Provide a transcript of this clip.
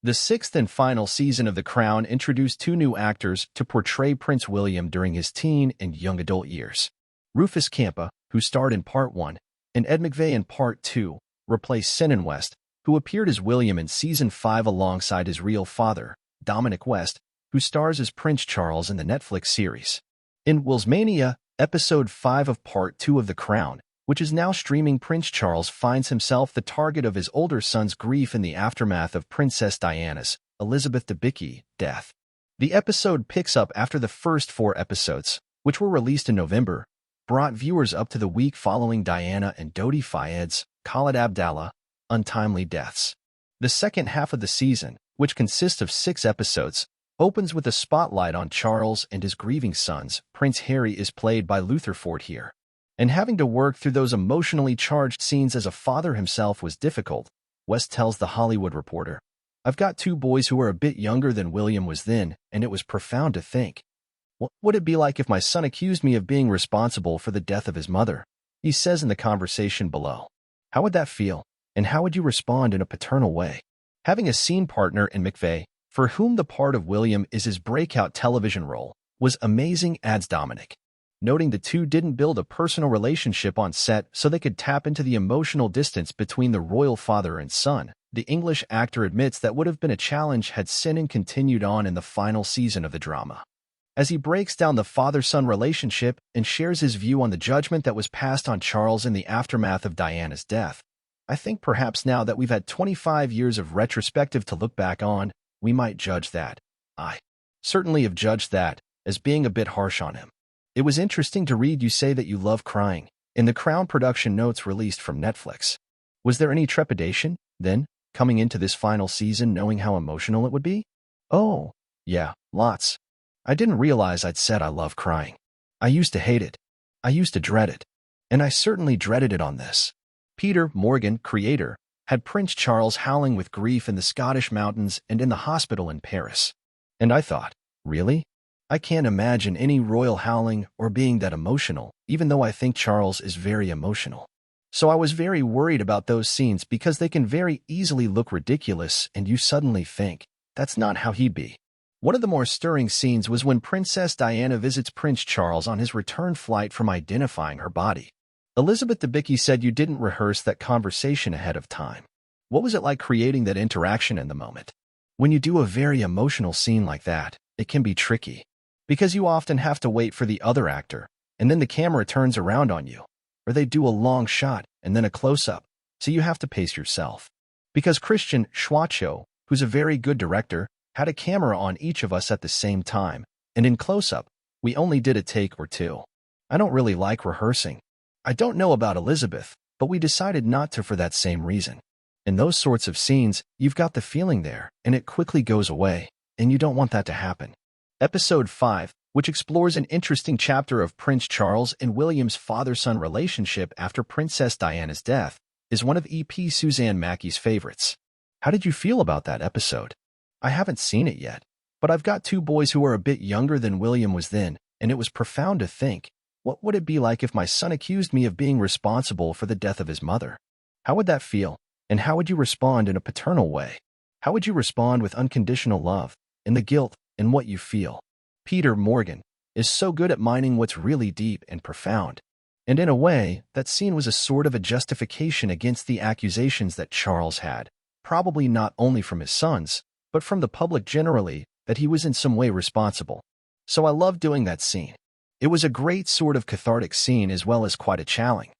The sixth and final season of The Crown introduced two new actors to portray Prince William during his teen and young adult years. Rufus Campa, who starred in Part 1, and Ed McVey in Part 2, replaced Senan West, who appeared as William in Season 5 alongside his real father, Dominic West, who stars as Prince Charles in the Netflix series. In Wilsmania, Episode 5 of Part 2 of The Crown, which is now streaming, Prince Charles finds himself the target of his older son's grief in the aftermath of Princess Diana's, Elizabeth Debicki, death. The episode picks up after the first 4 episodes, which were released in November, brought viewers up to the week following Diana and Dodi Fayed's, Khaled Abdallah, untimely deaths. The second half of the season, which consists of 6 episodes, opens with a spotlight on Charles and his grieving sons. Prince Harry is played by Luther Fortier. And having to work through those emotionally charged scenes as a father himself was difficult, West tells The Hollywood Reporter. I've got 2 boys who are a bit younger than William was then, and it was profound to think. What would it be like if my son accused me of being responsible for the death of his mother? He says in the conversation below. How would that feel, and how would you respond in a paternal way? Having a scene partner in McVey, for whom the part of William is his breakout television role, was amazing, adds Dominic, noting the two didn't build a personal relationship on set so they could tap into the emotional distance between the royal father and son. The English actor admits that would have been a challenge had Senan continued on in the final season of the drama. As he breaks down the father-son relationship and shares his view on the judgment that was passed on Charles in the aftermath of Diana's death, I think perhaps now that we've had 25 years of retrospective to look back on, we might judge that. I certainly have judged that as being a bit harsh on him. It was interesting to read you say that you love crying in the Crown production notes released from Netflix. Was there any trepidation, then, coming into this final season knowing how emotional it would be? Oh, yeah, lots. I didn't realize I'd said I love crying. I used to hate it. I used to dread it. And I certainly dreaded it on this. Peter Morgan, creator, had Prince Charles howling with grief in the Scottish mountains and in the hospital in Paris. And I thought, really? I can't imagine any royal howling or being that emotional, even though I think Charles is very emotional. So I was very worried about those scenes because they can very easily look ridiculous and you suddenly think, that's not how he'd be. One of the more stirring scenes was when Princess Diana visits Prince Charles on his return flight from identifying her body. Elizabeth Debicki said you didn't rehearse that conversation ahead of time. What was it like creating that interaction in the moment? When you do a very emotional scene like that, it can be tricky. Because you often have to wait for the other actor, and then the camera turns around on you. Or they do a long shot and then a close-up, so you have to pace yourself. Because Christian Schwacho, who's a very good director, had a camera on each of us at the same time, and in close-up, we only did a take or 2. I don't really like rehearsing. I don't know about Elizabeth, but we decided not to for that same reason. In those sorts of scenes, you've got the feeling there, and it quickly goes away, and you don't want that to happen. Episode 5, which explores an interesting chapter of Prince Charles and William's father-son relationship after Princess Diana's death, is one of EP Suzanne Mackey's favorites. How did you feel about that episode? I haven't seen it yet, but I've got 2 boys who are a bit younger than William was then, and it was profound to think, what would it be like if my son accused me of being responsible for the death of his mother? How would that feel, and how would you respond in a paternal way? How would you respond with unconditional love, and the guilt, and what you feel? Peter Morgan is so good at mining what's really deep and profound. And in a way, that scene was a sort of a justification against the accusations that Charles had, probably not only from his sons, but from the public generally, that he was in some way responsible. So I loved doing that scene. It was a great sort of cathartic scene as well as quite a challenge.